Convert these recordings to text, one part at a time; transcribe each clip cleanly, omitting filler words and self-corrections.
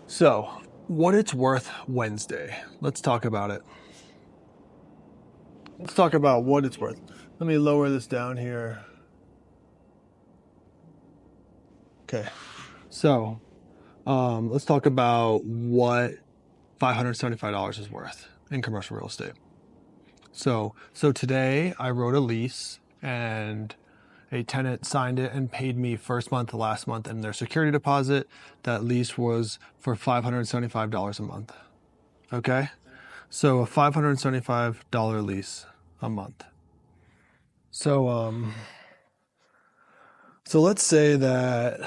So, what it's worth Wednesday. Let's talk about it. Let's talk about what it's worth. Let me lower this down here. Okay. So, let's talk about what $575 is worth in commercial real estate. So today I wrote a lease and a tenant signed it and paid me first month, last month, and their security deposit. That lease was for $575 a month. Okay? So a $575 lease a month. So so let's say that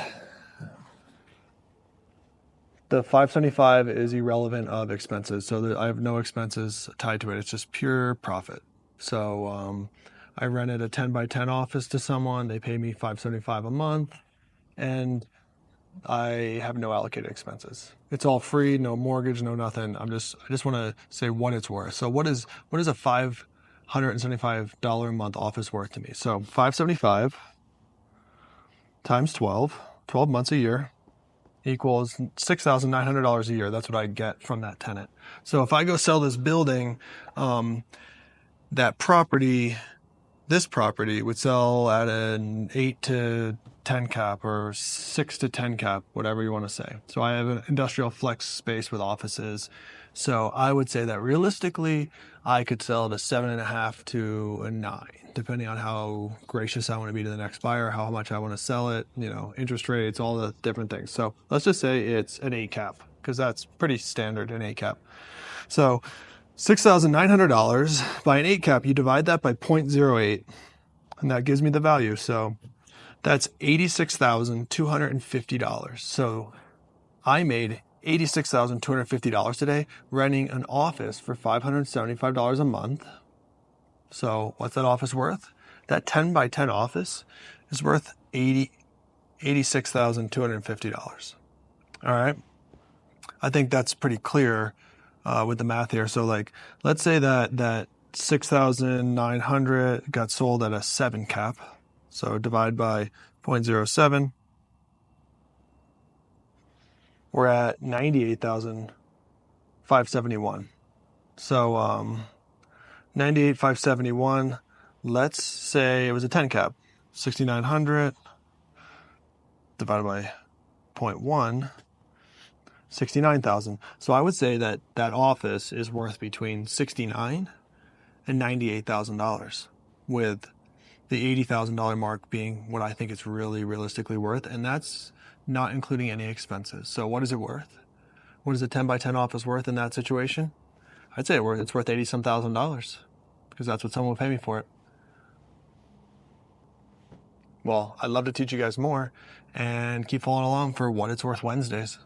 the 575 is irrelevant of expenses. So that I have no expenses tied to it. It's just pure profit. So I rented a 10 by 10 office to someone. They pay me 575 a month, and I have no allocated expenses. It's all free, no mortgage, no nothing. I just want to say what it's worth. So what is a $575 a month office worth to me? So 575 times 12 months a year equals $6,900 a year. That's what I get from that tenant. So if I go sell this building, this property would sell at an 8 to 10 cap or 6 to 10 cap, whatever you want to say. So I have an industrial flex space with offices. So I would say that realistically, I could sell at a 7.5 to a 9, depending on how gracious I want to be to the next buyer, how much I want to sell it, interest rates, all the different things. So let's just say it's an 8 cap, because that's pretty standard, an 8 cap. So $6,900 by an 8 cap, you divide that by 0.08, and that gives me the value. So that's $86,250. So I made $86,250 today renting an office for $575 a month. So what's that office worth? That 10 by 10 office is worth $86,250. All right. I think that's pretty clear with the math here. So let's say that 6,900 got sold at a 7 cap. So divide by 0.07. We're at 98,571. So 98,571. Let's say it was a 10 cap. 6,900 divided by 0.1. 69,000. So I would say that office is worth between $69,000 and $98,000, with the $80,000 mark being what I think it's really realistically worth, and that's not including any expenses. So what is it worth? What is a 10 by 10 office worth in that situation? I'd say it's worth $80,000, because that's what someone will pay me for it. Well, I'd love to teach you guys more, and keep following along for What It's Worth Wednesdays.